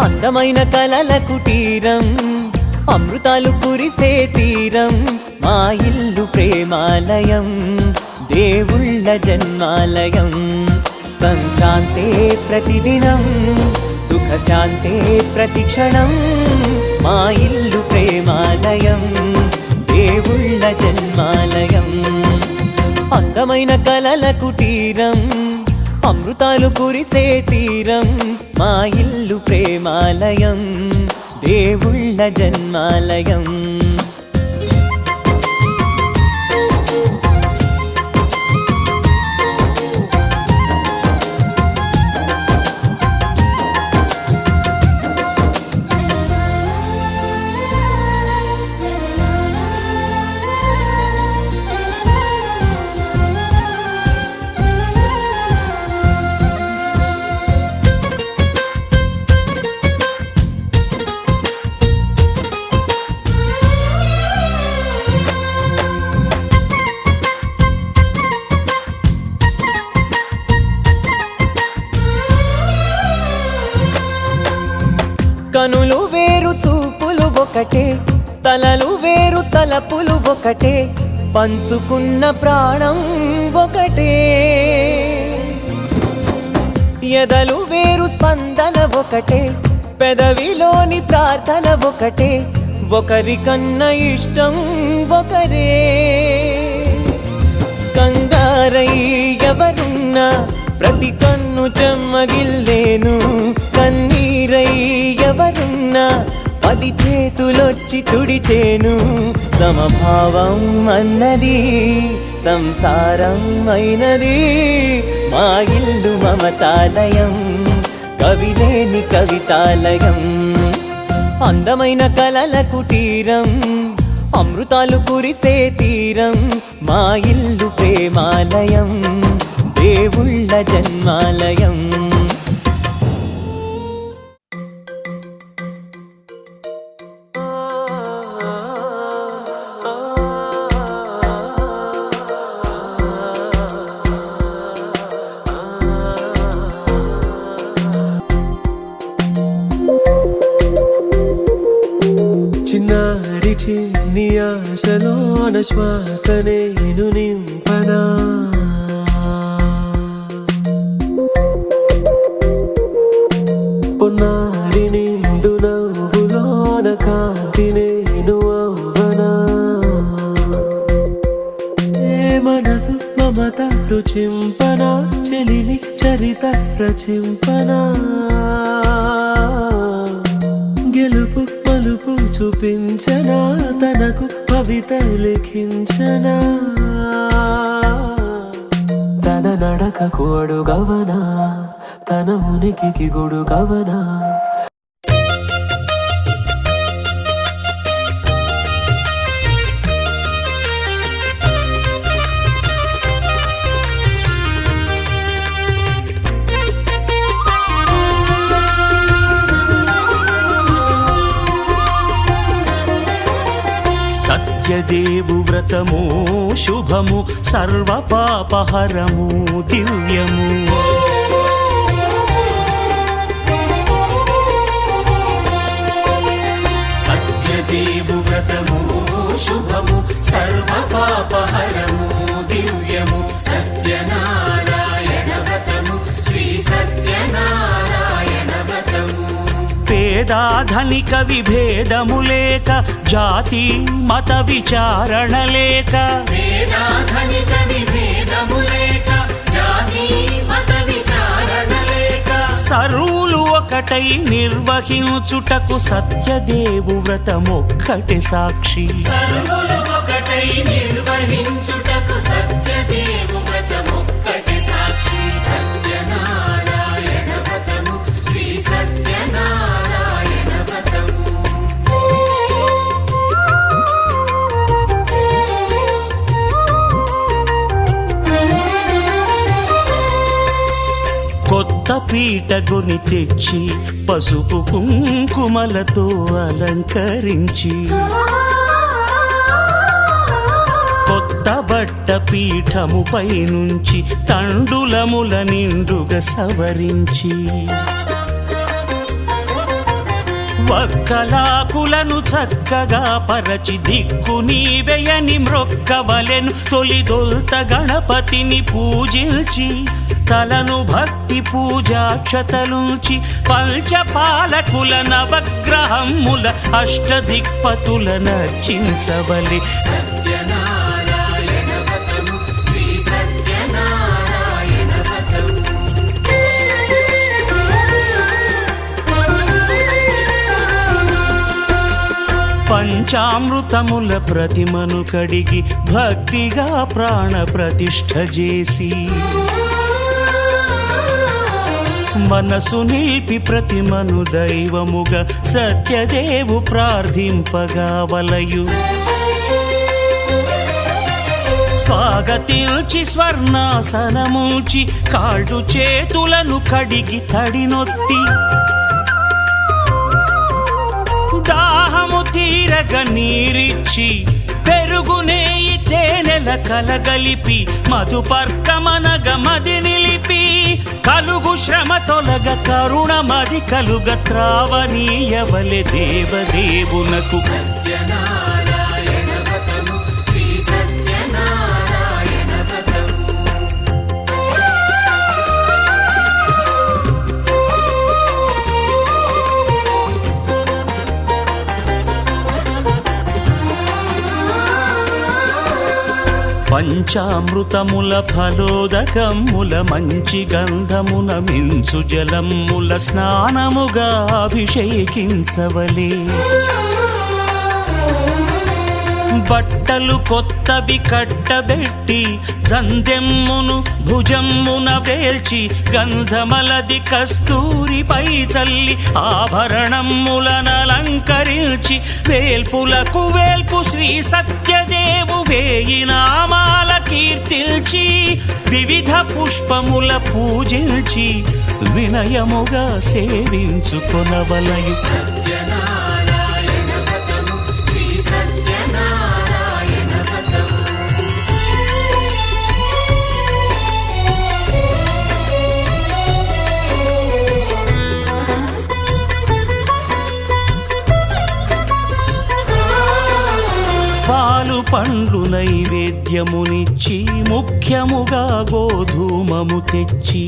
అందమైన కలల కుటీరం, అమృతాలు కురిసే తీరం, మా ఇల్లు ప్రేమాలయం, దేవుళ్ళ జన్మాలయం. సంక్రాంతే ప్రతిదినం, సుఖశాంతే ప్రతిక్షణం, మా ఇల్లు ప్రేమాలయం, దేవుళ్ళ జన్మాలయం. అందమైన కలల కుటీరం, అమృతాలు కురిసే తీరం, మా ఇల్లు ప్రేమాలయం, దేవుళ్ళ జన్మాలయం. కనులు వేరు చూపులు ఒకటే, తలలు వేరు తలపులు ఒకటే, పంచుకున్న ప్రాణం ఒకటే. ఎదలు వేరు స్పందన ఒకటే, పెదవిలోని ప్రార్థన ఒకటే, ఒకరికన్నా ఇష్టం ఒకరే. కంగారై ఎవరున్నా ప్రతి కన్ను చెమ్మగిల్లేను, కన్నీరై ఎవరున్నా 10 చేతులొచ్చి తుడిచేను. సమభావం అన్నది సంసారం అయినది, మా ఇల్లు మమతాలయం, కవిలేని కవితాలయం. అందమైన కలల కుటీరం, అమృతాలు కురిసే తీరం, మా ఇల్లు ప్రేమాలయం, దేవుళ్ళ జన్మాలయం. చిన్నారి చిన్ని ఆశలోన శ్వాస నేను నింపనా, పొన్నారి నిండు నవ్వులోన కాంతి నేను అవ్వనా. ఏ మనసు మమత రుచింపనా, చెలిమి చరిత రచింపనా, గెలుపు మలుపు చూపించనా, తనకు కవిత లిఖించనా. తన నడకకు అడుగవనా, తన ఉనికికి గొడుగవనా. సత్యదేవు వ్రతము శుభము, సర్వ పాపహరము దివ్యము. సత్యదేవు వ్రతము శుభము, సర్వ పాపహరము దివ్యము. సత్యనారాయణ వ్రతము, శ్రీ సత్యనారాయణ వ్రతము. పేదాధనిక విభేదము లేక, జాతి మత విచారణ లేక, పేదాధనిక విభేదము లేక, జాతి మత విచారణ లేక, సర్వులు ఒకటై నిర్వహించుటకు సత్యదేవు వ్రతమొక్కటి సాక్షి. సర్వులు ఒకటై నిర్వహించుటకు సత్యదేవు వ్రతమొక్కటి సాక్షి. సత్యనారాయణ వ్రతము, శ్రీ సత్యనారాయణ వ్రతము. కొత్త పీట కొని తెచ్చి పసుపు కుంకుమలతో అలంకరించి, కొత్త బట్ట పీఠముపై నుంచి తండులముల నిండుగా సవరించి, వక్కలాకులను చక్కగా పరచి దిక్కు నీవెయని మ్రొక్కవలెను తొలిదొల్త గణపతిని పూజించి తలను భక్తి పూజాక్షతలుంచి పంచపాలకుల నవగ్రహముల అష్టదిక్పతుల నర్చించవలె సత్యనారాయణ వ్రతము శ్రీ సత్యనారాయణ వ్రతము పంచామృతముల ప్రతిమను కడిగి భక్తిగా ప్రాణ ప్రతిష్ఠ చేసి మనసు నిలిపి ప్రతిమను దైవముగా సత్యదేవు ప్రార్థింపగా వలయు స్వాగతించి స్వర్ణాసనముంచి కాళ్ళు చేతులను కడిగి తడినొత్తి దాహము తీరగ నీరిచ్చి పెరుగు నేయి తేనెల కలగలిపి మధుపర్కమనగ మది నిలిపి కలుగు శ్రమ తొలగ కరుణ మది కలుగ త్రావనీయవలె దేవదేవునకు సత్యనారాయణ వ్రతము శ్రీ సత్యనారాయణ వ్రతము పంచామృతముల ఫలోదకముల మంచి గంధమున మించు జలముల స్నానముగా అభిషేకించవలే బట్టలు కొత్తవి కట్టబెట్టి జందెమ్మును భుజమ్మున వేల్చి గంధమలది కస్తూరిపై చల్లి ఆభరణములనలంకరించి వేల్పులకు వేల్పు శ్రీ సత్యదేవు వేయి నామాల కీర్తిల్చి వివిధ పుష్పముల పూజించి వినయముగా సేవించుకొనవలయు సత్యనారాయణ వ్రతము శ్రీ సత్యనారాయణ వ్రతము పాలు పండ్లు నైవేద్యమునిచ్చి ముఖ్యముగా గోధూమము తెచ్చి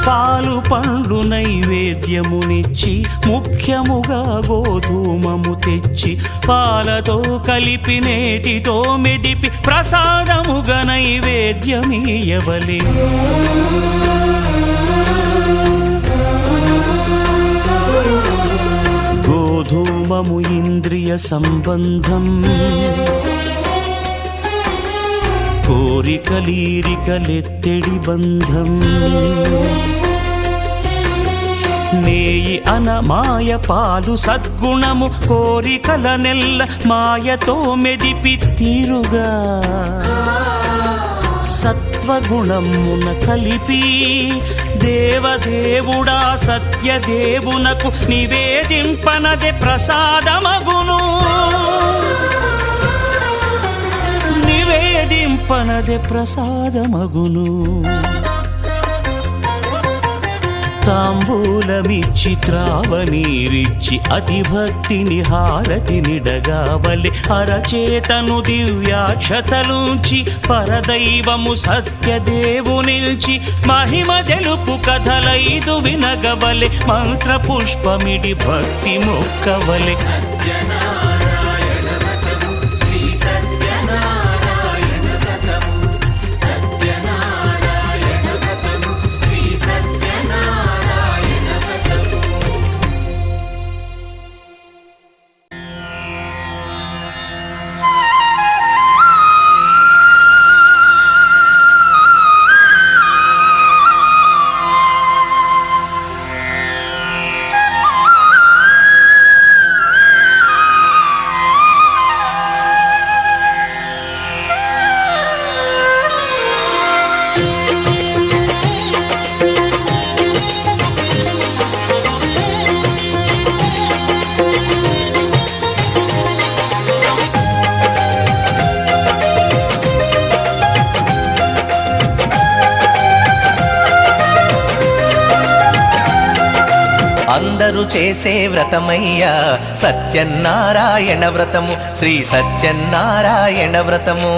పాలు పండ్లు నైవేద్యమునిచ్చి ముఖ్యముగా గోధూమము తెచ్చి పాలతో కలిపి నేతితో మెదిపి ప్రసాదముగా నైవేద్యమీయవలే గోధూమము ఇంద్రియ సంబంధం కోరికలీరికలెత్తెడి బంధం నేయి అనమాయ పాలు సద్గుణము కోరికల నెల్ల మాయతో మెదిపి తీరుగా సత్వగుణమున కలిపి దేవదేవుడా సత్యదేవునకు నివేదింపనదే ప్రసాదమగును నివేదింపనదే ప్రసాదమగును తాంబూలమిచ్చి త్రావనీరిచ్చి అతి భక్తిని హారతినిడగావలె అరచేతను దివ్యాక్షతలుంచి పరదైవము సత్యదేవు నిల్చి మహిమ తెలుపు కథలైదు వినగవలె మంత్ర పుష్పమిడి భక్తి మొక్కవలె సత్యనారాయణ వ్రతము శ్రీ సత్యనారాయణ వ్రతము సత్యనారాయణ వ్రతము శ్రీ సత్యనారాయణ వ్రతము అందరూ చేసే వ్రతమయ్యా సత్యనారాయణ వ్రతము, శ్రీ సత్యనారాయణ వ్రతము.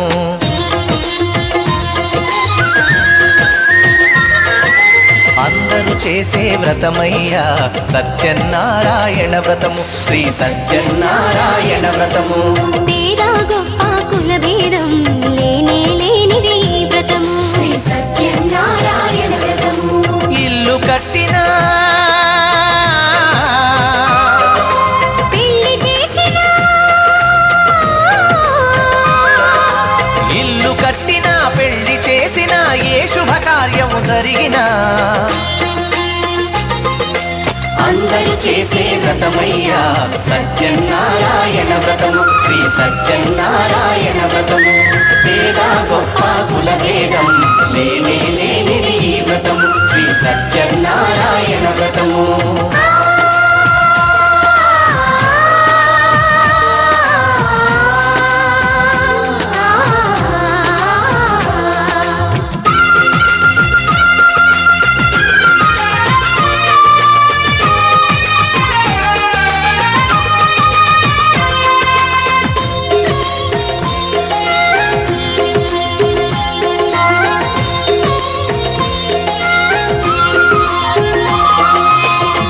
అందరూ చేసే వ్రతమయ్యా సత్యనారాయణ వ్రతము, శ్రీ సత్యనారాయణ వ్రతము. పేద గొప్ప కుల భేదం లేనే లేనిది ఈ వ్రతము, శ్రీ సత్యనారాయణ వ్రతము. ఇల్లు కట్టినా పెళ్లి చేసినా, ఇల్లు కట్టినా పెళ్లి చేసినా ఏ శుభకార్యము జరిగినా అందరూ చేసే వ్రతమయ్యా సత్యనారాయణ వ్రతము, శ్రీ సత్యనారాయణ వ్రతము. పేద గొప్ప కుల భేదం లేనే లేనిది ఈ వ్రతము, శ్రీ సత్యనారాయణ వ్రతము.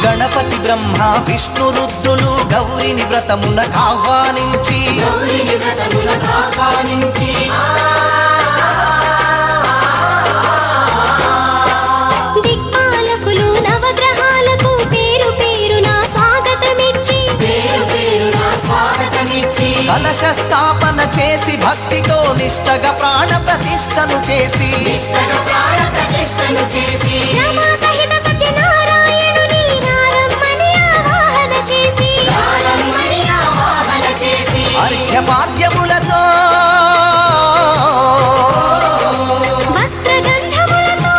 గణపతి బ్రహ్మ విష్ణు రుద్రులు గౌరిని వ్రతమునకు ఆహ్వానించి, గౌరిని వ్రతమునకు ఆహ్వానించి, దిక్పాలకులు నవగ్రహాలకు పేరు పేరున స్వాగతమిచ్చి, పేరు పేరున స్వాగతమిచ్చి, కలశ స్థాపన చేసి భక్తితో నిష్టగా ప్రాణ ప్రతిష్టను చేసి, నిష్టగా ప్రాణ ప్రతిష్టను చేసి, రమా సహిత సత్యనారాయణుని నారమ్మని ఆవాహన చేసి, నారమ్మని ఆవాహన చేసి, అర్ఘ్యపాద్యములతో వస్త్రగంధములతో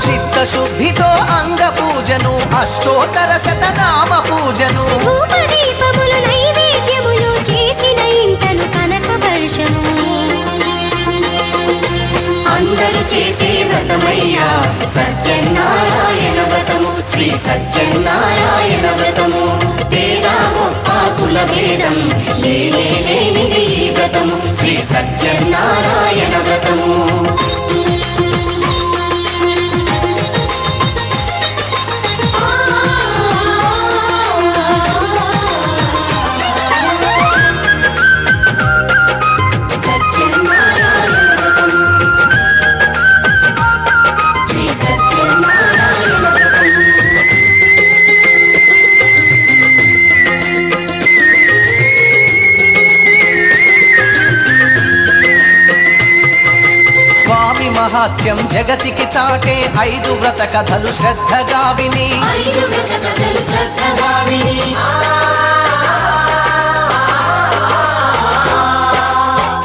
చిత్తశుద్ధితో అంగ పూజను, అష్టోత్తర శతనామ పూజను, ధూపదీపములు నైవేద్యములు చేసిన ఇంటను కనక వర్షము. అందరూ చేసే వ్రతమయ్యా సత్యనారాయణ వ్రతము, శ్రీ సత్యనారాయణ వ్రతము. పేద గొప్ప కుల భేదం లేనే లేనిది ఈ వ్రతము, శ్రీ సత్యనారాయణ వ్రతము. సత్యనారాయణ వ్రతము, శ్రీ సత్యనారాయణ వ్రతము. స్వామి మహాత్యం జగతికి చాటే 5 వ్రత కథలు శ్రద్ధగా విని, 5 వ్రత కథలు శ్రద్ధగా విని,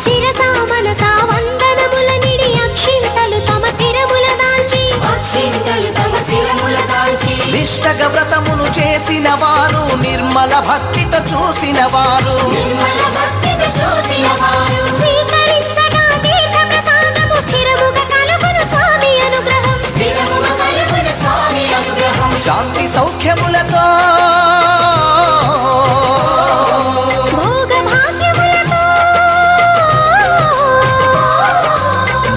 శిరసా మనసా వందనముల నిడి అక్షింతలు తమ శిరముల దాల్చి, అక్షింతలు తమ శిరముల దాల్చి, నిష్టగా వ్రతమును చేసిన వారు, నిర్మల భక్తితో చూసిన వారు, నిర్మల భక్తితో చూసిన వారు, స్వీకరించగా తీర్థ ప్రసాదము స్థిరముగా కలుగును స్వామి అనుగ్రహం. స్థిరముగా కలుగును స్వామి అనుగ్రహం. శాంతి సౌఖ్యములతో భోగ భాగ్యములతో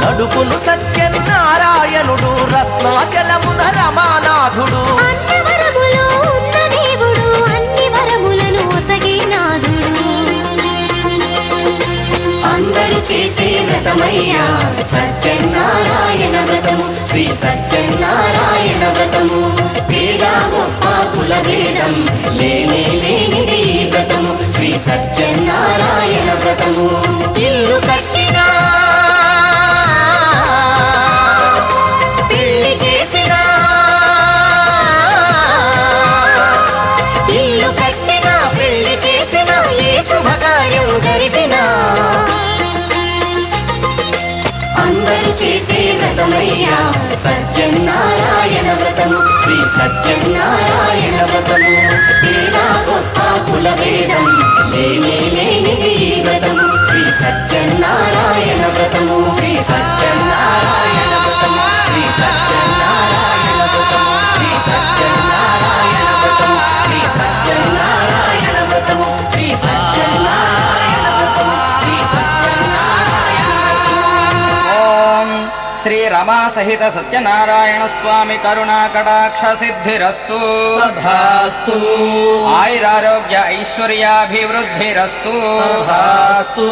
నడుపును సత్యనారాయణుడు, రత్నాచలమున రమానాథుడు. అన్నవరములో ఉన్న దేవుడు అన్ని వరములను ఒసగే నాథుడు. అందరూ చేసే వ్రతమయ్యా సత్యనారాయణ వ్రతము, శ్రీ సత్యనారాయణ వ్రతము. పేద గొప్ప కుల భేదం లేనే లేనిది ఈ వ్రతము, శ్రీ సత్యనారాయణ వ్రతము. ఇల్లు కట్టినా పెళ్లి చేసినా, ఇల్లు కట్టినా పెళ్లి చేసినా ఏ శుభకార్యం జరిపినా అందరూ చేసే వ్రతమయ్యా సత్యనారాయణ వ్రతము, శ్రీ సత్యనారాయణ వ్రతము. పేద గొప్ప కుల భేదం లేనే లేనిది ఈ వ్రతము, శ్రీ సత్యనారాయణ వ్రతము. శ్రీ సత్యనారాయణ వ్రతము, శ్రీ సత్యనారాయణ వ్రతము. రమా సహిత సత్యనారాయణ స్వామి కరుణా కటాక్ష సిద్ధిరస్తు. తథాస్తు ఆయురారోగ్య ఐశ్వర్యాభివృద్ధిరస్తు. తథాస్తు.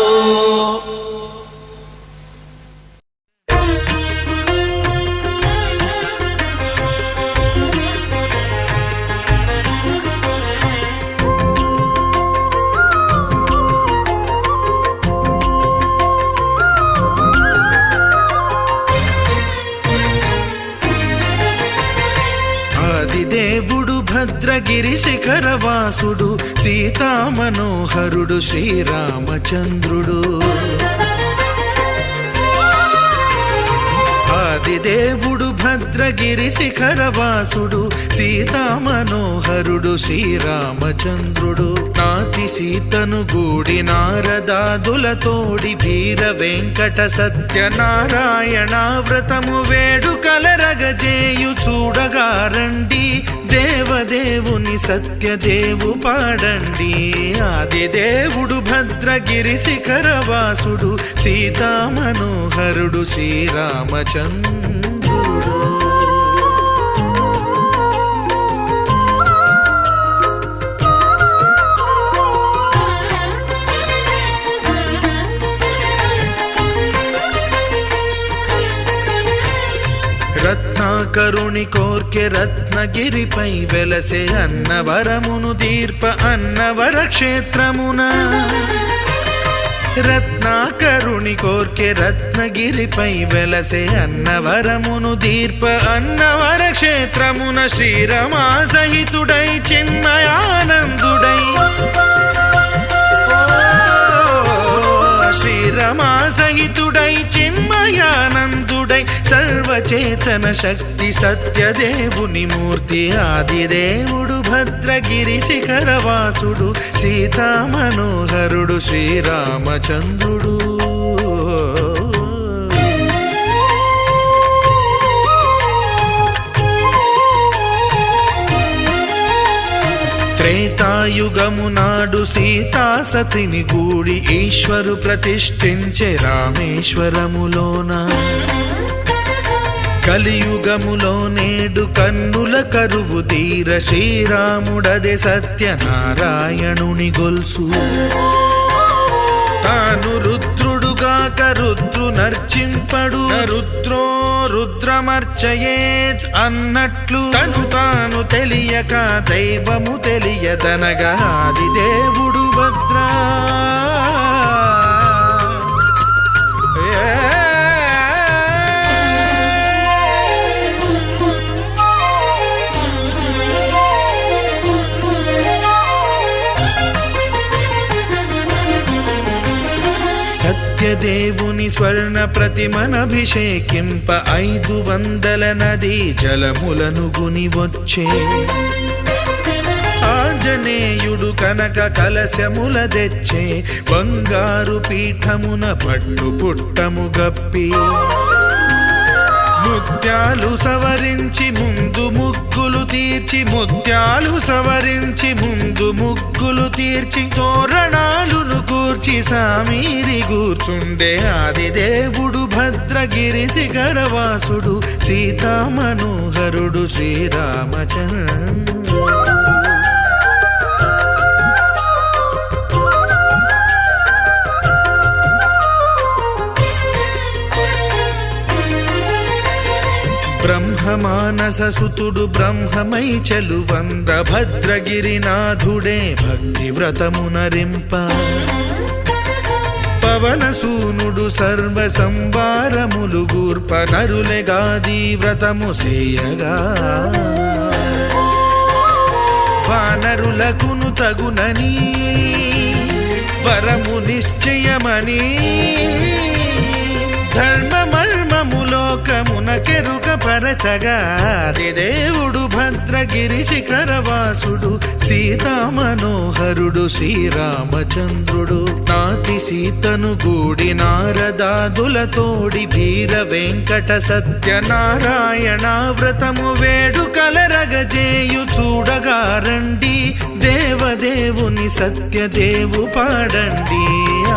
ఆదిదేవుడు భద్రగిరి శిఖరవాసుడు సీతామనోహరుడు శ్రీరామచంద్రుడు. ఆదిదేవుడు భద్రగిరి శిఖరవాసుడు సీతామనోహరుడు శ్రీరామచంద్రుడు. నాతి సీతను గూడి నారదాదులతోడి వీర వెంకట సత్యనారాయణ వ్రతము వేడుకలరగజేయు చూడగా రండి. దేవదేవుని సత్యదేవు పాడండి. ఆదిదేవుడు భద్రగిరి శిఖరవాసుడు సీతామనోహరుడు శ్రీరామచంద్రుడు. రత్నాకరుని కోర్కె రత్నగిరిపై వెలసే అన్నవరమును దీర్ప అన్నవర క్షేత్రమున. రత్నాకరుని కోర్కె రత్నగిరిపై వెలసే అన్నవరమును దీర్ప అన్నవర క్షేత్రమున. శ్రీరమా సహితుడై చిన్మయానందుడై శ్రీరమా సహితుడై చిన్మయానందుడై సర్వచేతన శక్తి సత్యదేవుని మూర్తి. ఆదిదేవుడు భద్రగిరి శిఖరవాసుడు సీతామనోహరుడు శ్రీరామచంద్రుడు. త్రేతాయుగము నాడు సీతా సతిని గూడి ఈశ్వరు ప్రతిష్ఠించే రామేశ్వరములోన. కలియుగములో నేడు కన్నుల కరువు తీర శ్రీరాముడదే సత్యనారాయణుని గొల్సు. తాను రుద్రుడుగాక రుద్రు నర్చింపడు. రుద్రో రుద్రమర్చయేత్ అన్నట్లు తను తాను తెలియక దైవము తెలియదనగా ఆదిదేవుడు భద్రా. సత్యదేవుని స్వర్ణ ప్రతిమనభిషేకింప 500 నదీ జలములను గుని వచ్చే. ఆంజనేయుడు కనక కలశముల తెచ్చే. బంగారు పీఠమున పట్టు పుట్టము గప్పి. ముత్యాలు సవరించి ముందు ముగ్గులు తీర్చి. ముత్యాలు సవరించి ముందు ముగ్గులు తీర్చి. తోరణాలును కూర్చి సామీరి కూర్చుండే. ఆదిదేవుడు భద్రగిరి శిఖరవాసుడు సీతామనోహరుడు శ్రీరామచంద్రుడు. బ్రహ్మమానస సుతుడు బ్రహ్మమై చెలువంద భద్రగిరినాథుడే భక్తి వ్రతమునరింప. పవనసూనుడు సర్వ సంవారములు గూర్ప నరులెగాది వ్రతము సేయగా. వానరులకును తగునని వరము నిశ్చయమని. ధర్మమర్మములోకమున కెరుక పరచగా. ఆదిదేవుడు భద్రగిరి శిఖరవాసుడు సీతామనోహరుడు శ్రీరామచంద్రుడు. నాతి సీతను గూడి నారదాదులతోడి వీర వెంకట సత్యనారాయణ వ్రతము వేడుకలరగజేయు చూడగా రండి. దేవదేవుని దేవుని సత్యదేవు పాడండి.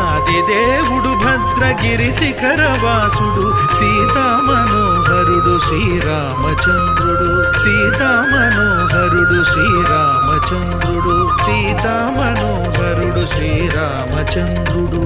ఆదిదేవుడు భద్రగిరి శిఖరవాసుడు, సీతామనోహరుడు శ్రీరామచంద్రుడు, సీతామనోహరుడు శ్రీరామచంద్రుడు, సీతామనోహరుడు శ్రీరామచంద్రుడు.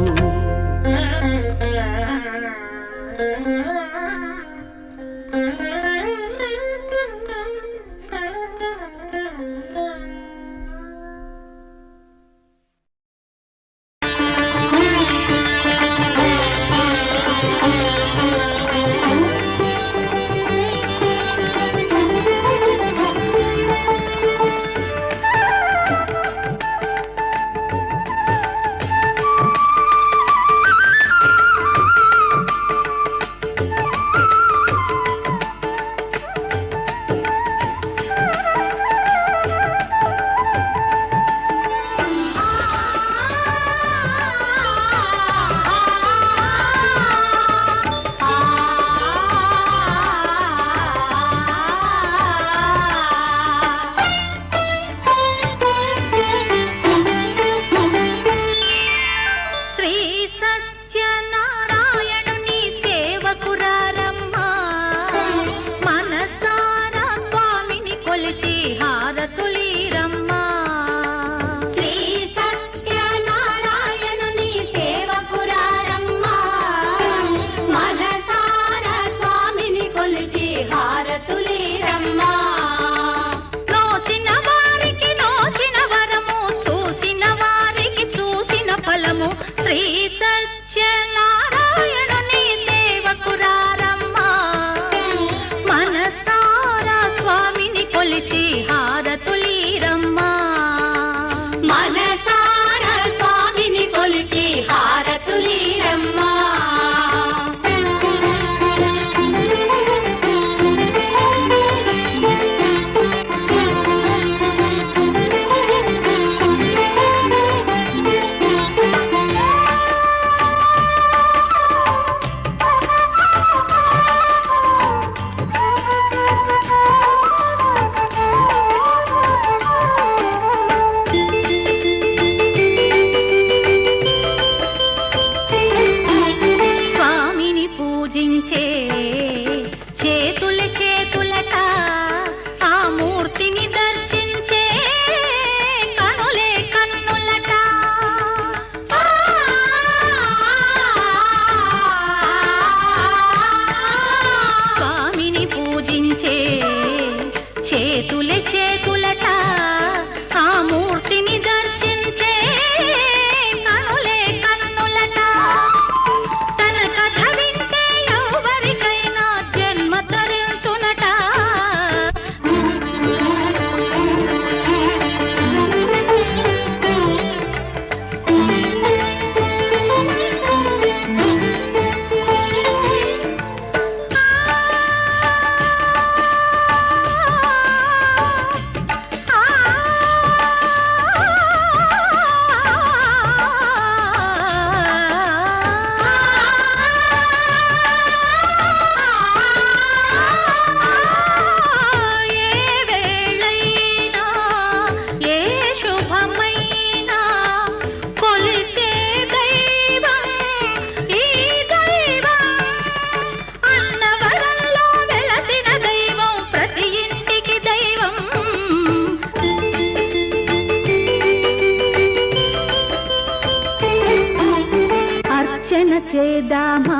చేదామా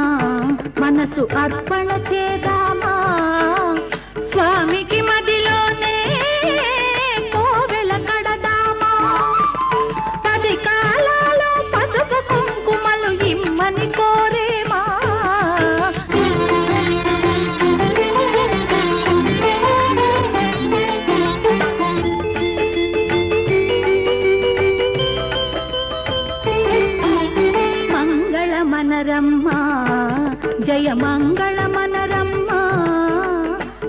మనసు అర్పణ చేదామా స్వామికి మదిలోనే కోవెల కడదామా 10 కాలాలో పసుపు కుంకుమలు ఇమ్మని కోరేమా మనరమ్మా జయ మంగళ మనరమ్మా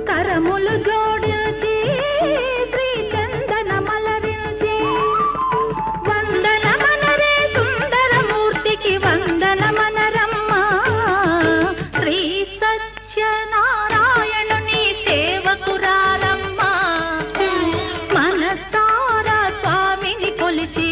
కరములు జోడించి శ్రీ చందన మలరించి వందన మనరే సుందరమూర్తికి వందన మనరమ్మా శ్రీ సత్యనారాయణుని సేవకురారమ్మా మనసారా స్వామిని కొలిచి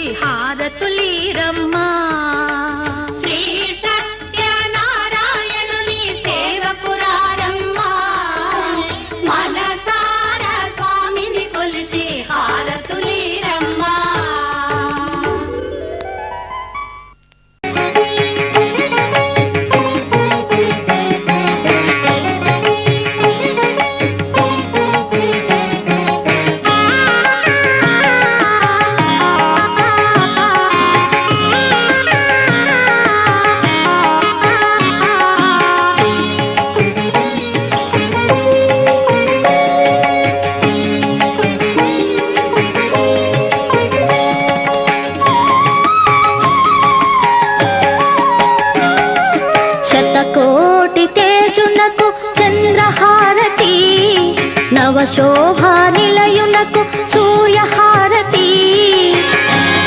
నవశోభా నిలయునకు సూర్యహారతి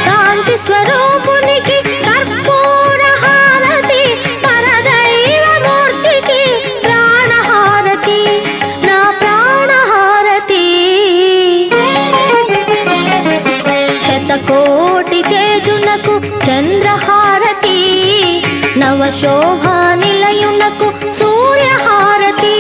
కాంతి స్వరూపునికి కర్పూర హారతి పరదైవమూర్తికి ప్రాణహారతి నా ప్రాణహారతి శతకోటి తేజునకు చంద్రహారతి నవశోభా నిలయునకు సూర్యహారతి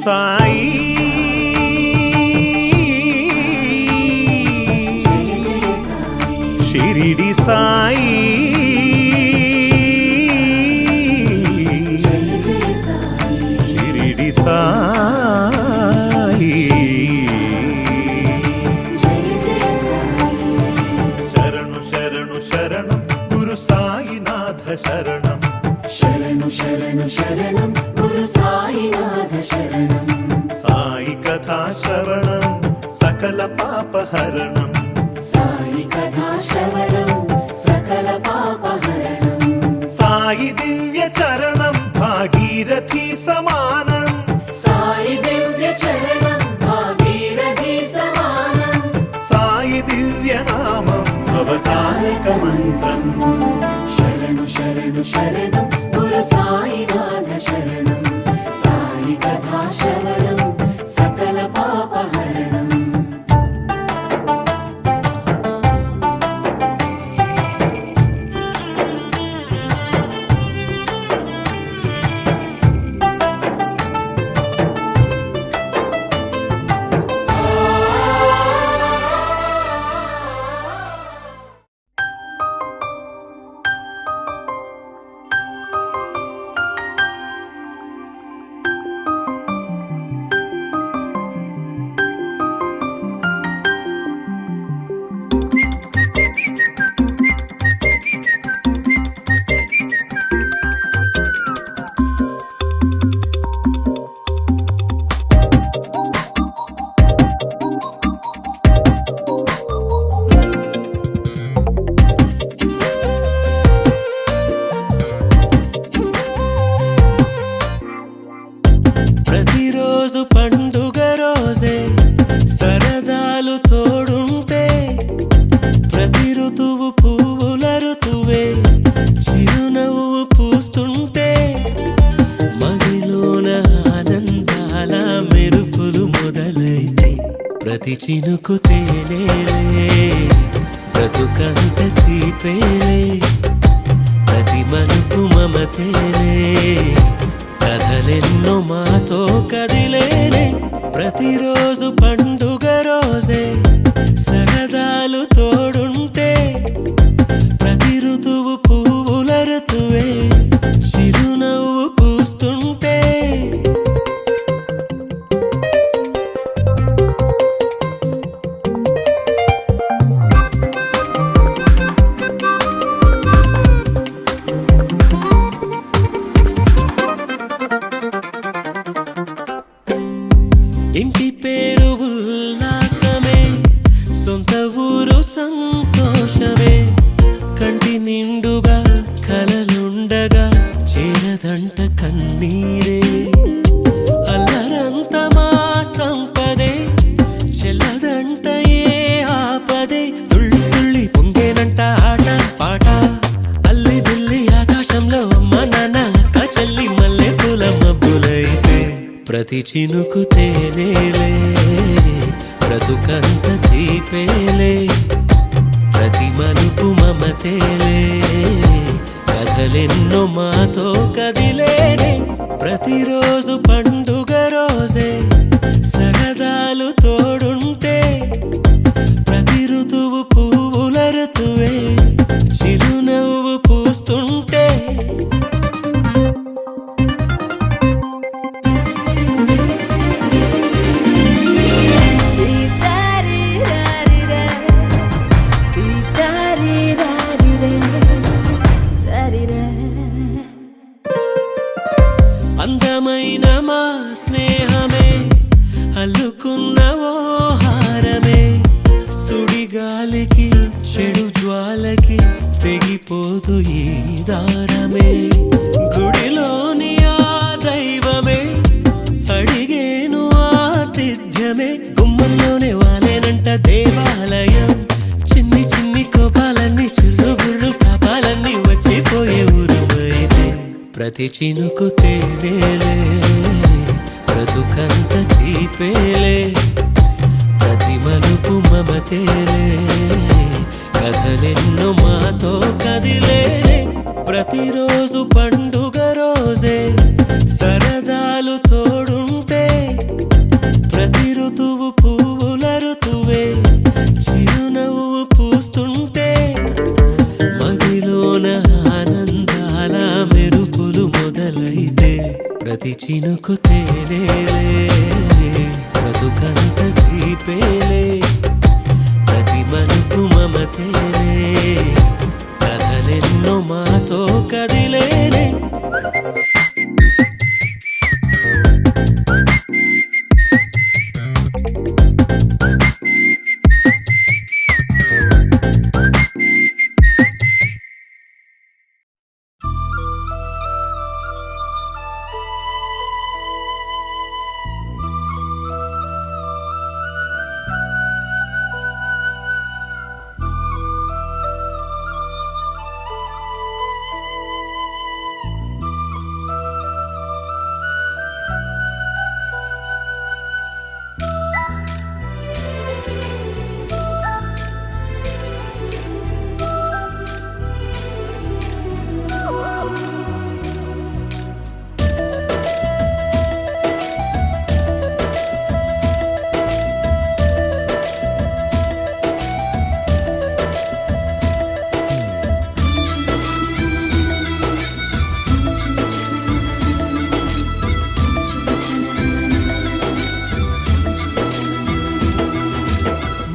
సాయి షిరిడి సాయి షిరిడి సాయి శరణు శరణు శరణం గురు సాయినాథ శరణం శరణు శరణు శరణం గురు సాయినాథ శరణం సాయి కథా శ్రవణం సకల పాపహరణం సాయి కథా శ్రవణం సకల పాపహరణం సాయి దివ్య చరణం భాగీరథి సమానం సాయి దివ్య చరణం భాగీరథి సమానం సాయి దివ్య నామం అవతారక మంత్రం శరణు శరణు శరణం గురు సాయినాథ శరణం సాయి కథా శ్రవణం సకల పాపహరణం ప్రతిరోజు పండుగ రోజే సరదాలు తోడుంటే ప్రతి ఋతువు పువ్వుల ఋతువే చిరునవ్వు పూస్తుంటే మదిలోన ఆనందాల మెరుపులు మొదలైతే ప్రతి చినుకు తేనేలే బ్రతుకంత తీపేలే ప్రతి మలుపు మమతేలే కథలెన్నో మాతో కదిలేనే ప్రతిరోజు పండుగ రోజే సరదాలు తోడుంటే ప్రతి ఋతువు పువ్వుల ఋతువే చిరునవ్వు పూస్తుంటే ఇంటి పేరు ఉల్లాసమే సొంత ఊరు సంతోషమే కంటి నిండుగా కలలుండగా చేరదంట కన్నీరే అల్లరంత మా సంపదే చెల్లదంట ఏ ఆపదే తుళ్ళి తుళ్ళి పొంగేనంట ఆట పాట అల్లి బిల్లి ఆకాశంలో అమ్మ నాన్న అక్క చెల్లి మల్లె పూల మబ్బులైతే ప్రతి చినుకు తేనేలే బ్రతుకంత తీపేలే ప్రతి మలుపు మమతేలే కథలెన్నో మాతో కదిలేనే ప్రతిరోజు పండుగ రోజే సరదాలు తోడుంటే ప్రతి ఋతువు పువ్వుల ఋతువే చిరునవ్వు పూస్తుంటే దినమే గుమ్మంలోనే వాలేనంట దేవాలయం. చిన్ని చిన్ని కోపాలన్నీ చిరుబుర్రు తాపాలన్నీ వచ్చిపోయే ఊరుమైతే ప్రతి చినుకు తేనేలే బ్రతుకంత తీపేలే ప్రతి మలుపు మమతేలే కథలెన్నో మాతో కదిలేలే ప్రతిరోజు పండుగ రోజే సరదాలు తోడుంటే ప్రతి ఋతువు పువ్వుల ఋతువే చిరునవ్వు పూస్తుంటే మదిలోన ఆనందాల మెరుపులు మొదలైతే ప్రతి చినుకు తేనేలే బ్రతుకంత తీపేలే ప్రతి మలుపు మమతేలే కథలెన్నో మాతో కదిలేలే.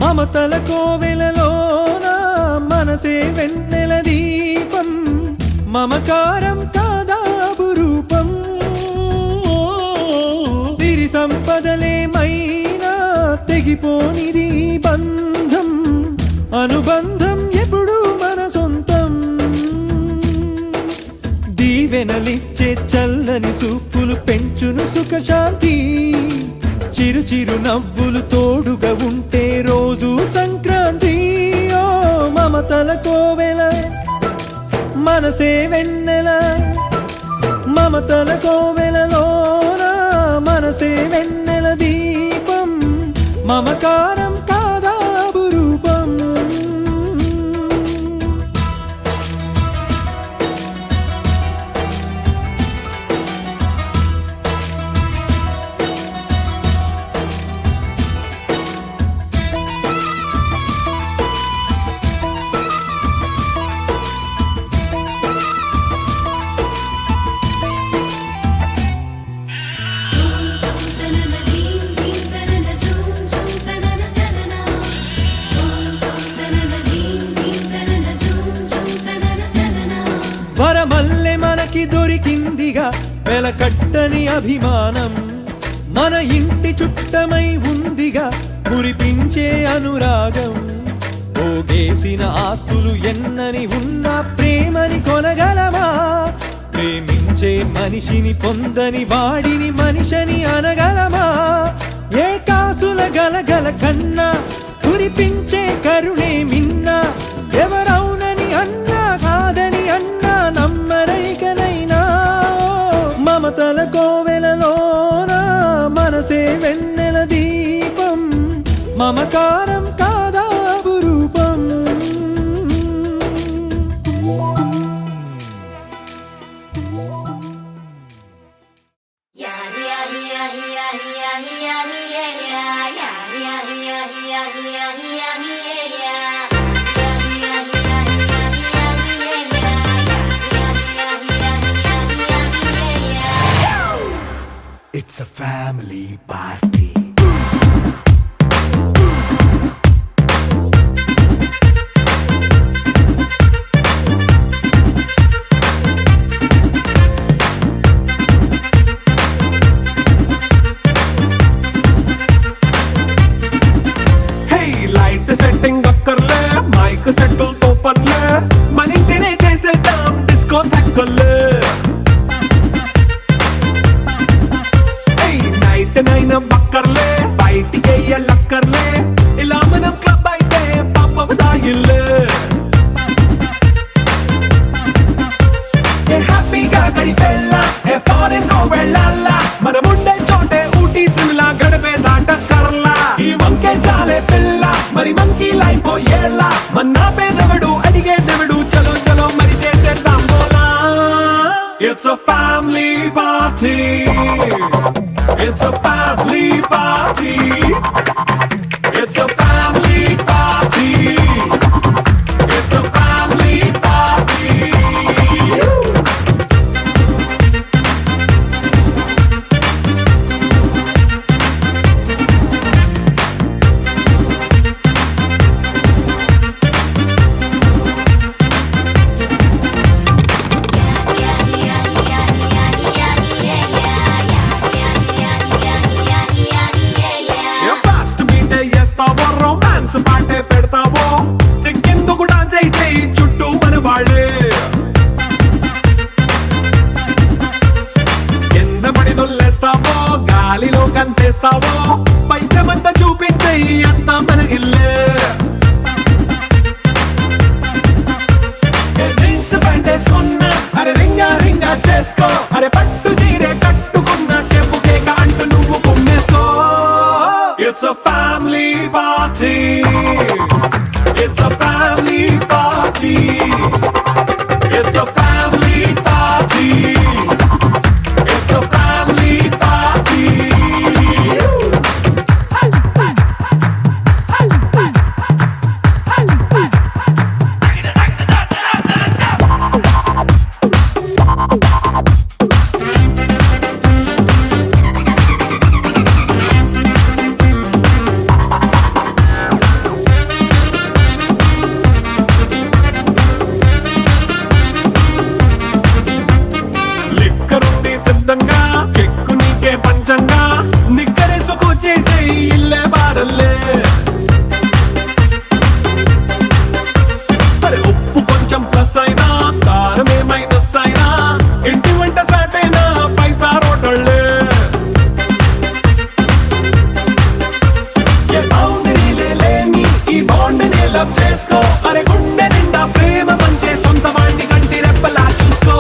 మమతల కోవెలలోన మనసే వెన్నెల దీపం మమకారం కాదాబు రూపం సిరి సంపదలేమైనా తెగిపోనిది బంధం అనుబంధం ఎప్పుడు మన సొంతం దీవెనలిచ్చే చల్లని చూపులు పెంచును సుఖశాంతి చిరు చిరు నవ్వులు తోడుగా ఉంటే రోజు సంక్రాంతి. ఓ మమతల కోవెల మనసే వెన్నెల మమతల కోవెలలోన మనసే వెన్నెల దీపం మమకారం కాదాబు రూపం. వరమల్లె మనకి దొరికిందిగా వెలకట్టని అభిమానం మన ఇంటి చుట్టమై ఉందిగా మురిపించే అనురాగం పోగేసిన ఆస్తులు ఎన్నని ఉన్నా ప్రేమని కొనగలమా ప్రేమించే మనిషిని పొందని వాడిని మనిషిని అనగలమా ఏ కాసుల గలగల కన్నా కురిపించే కరుణే మిన్నా ఎవరవునని అన్నా కాదని అన్నా నమ్మరైకనైనా మమతల కోవెలలోన మనసే వెన్నెల దీపం మమకారం కాదాబు రూపం. It's a family party. Hey, light setting akkarle, mic settle to panle, manintine chesedam disco thakkale. Hey, night nine bakkarle. బయటికి లక్కర్లే ఇలా మనం క్లబ్ అయితే పాపదాయిల్లే హ్యాపీగా గడిపెల్లా ఫారెన్ కో వెళ్ళాలా మనముండే చోటే ఊటీ సిమ్లా గడిపే దాట కర్లా ఈ వంకే చాలే పిల్ల మరి మంకీ లైఫ్ ఏళ్ళ మన్నా పేదవడు అడిగేదెవడు చలో చలో మరి చేసేద్దాం బోలా It's a family party. It's a family party. It's a family party. It's a family party. Fast beat చేస్తావో రొమాన్స్ పాటే పెడతావో సిక్కిందుకు డాన్స్ అయితే చుట్టూ మన వాళ్ళే కింద పడి దొల్లేస్తావో గాలిలో కంతేస్తావో పైకమంతా చూపించే అంతా మన ఇల్లే జీన్స్ ప్యాంట్ వేసుకున్నా అరే రింగా రింగా చేసుకో అరే పట్టు చీరే కట్టుకున్నా చెప్పు కేక అంటూ నువ్వు కుమ్మేసుకో It's a family party. It's a family party. It's a family party. It's a family party. లిక్కరుంది సిద్ధంగా కెక్కు నీకే పంచంగా నిక్కరేసుకు చేసే ఇల్లే బారల్లే అరే ఉప్పు కొంచెం ప్లస్ అయినా కారమే మైనస్ అయినా ఇంటి వంట సాటైనా 5 స్టార్ హోటళ్ళే ఏ బౌండరీలే లేని ఈ బాండ్ని లవ్ చేసుకో అరే గుండె నిండా ప్రేమ పంచే సొంత వాణ్ణి కంటి రెప్పలా చూసుకో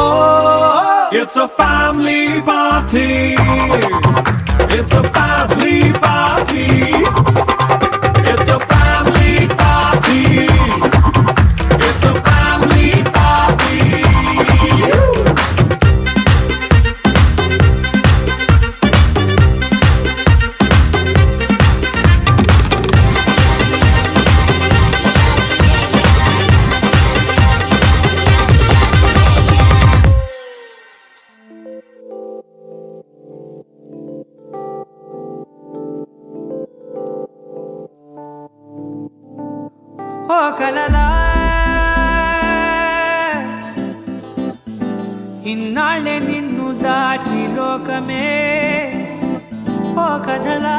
It's a family party. It's a family party. It's a family party. It's a family party. ఓ కలలా ఇన్నాళ్ళే నిన్ను దాచి లోకమే ఓ కథలా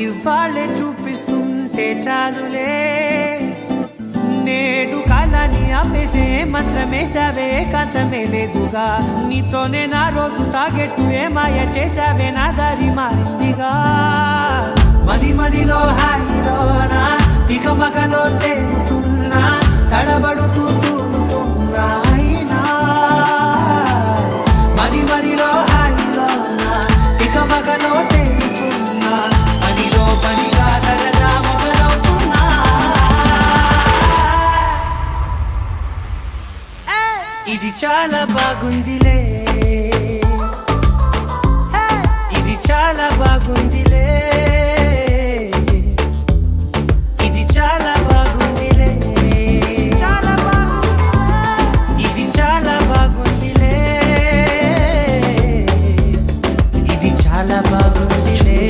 ఇవాళ్ళే చూపిస్తుంటే చాలులే నేడు కాలాన్ని ఆపేసే మంత్రమేశావే కాంతమే లేదుగా నీతోనే నా రోజు సాగెట్టు ఏ మాయ చేశావే నా దారి మారిందిగా మది మదిలో హాయిలోనా ఇక మగలో తేలుతున్నా తడబడుతూ తూలుతున్నా అయినా మది మదిలో హాయిలోనా ఇక మగలో తేలుతున్నా పనిలో పనిగా సరదా మొదలవుతున్నా ఇది చాలా బాగుందిలే ఇది చాలా బాగుందిలే ఇది చాలా బాగుందిలే చాలా బాగుంది ఇది చాలా బాగుందిలే ఇది చాలా బాగుందిలే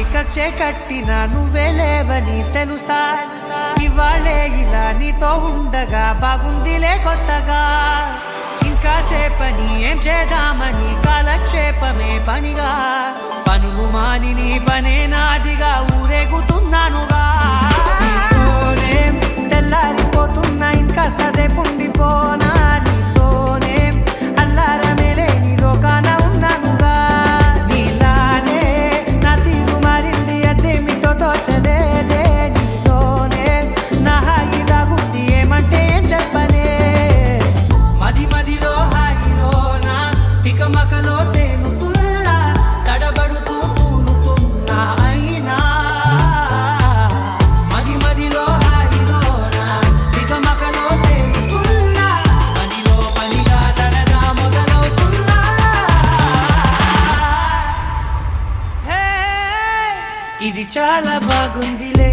కచ్చే కట్టినా నువ్వే లేవని తెలుసా ఇవాళే ఇలా నీతో ఉండగా బాగుందిలే కొత్తగా ఇంకా సేపని ఏం చేద్దామని కాలక్షేపమే పనిగా పనులు మాని నీ పనే నాదిగా ఊరేగుతున్నానుగా నీతోనే తెల్లారిపోతున్నా ఇంకాస్త సేపు ఉండిపోనా నీతోనే అల్లారమే లేని లోకాన ఉన్నానుగా నీలానే నా తీరు మారింది అదేమితో తోచలేదే నీతోనే నా హాయి దాగుంది ఏమంటే ఏం చెప్పనే మది మదిలో హాయిలోనా తికమకలో తేలుతున్నా తడబడుతూ తూలుతున్నా అయినా మది మదిలో హాయిలోనా తికమకలో తేలుతున్నా పనిలో పనిగా సరదా మొదలవుతున్నా హే, ఇది చాలా బాగుందిలే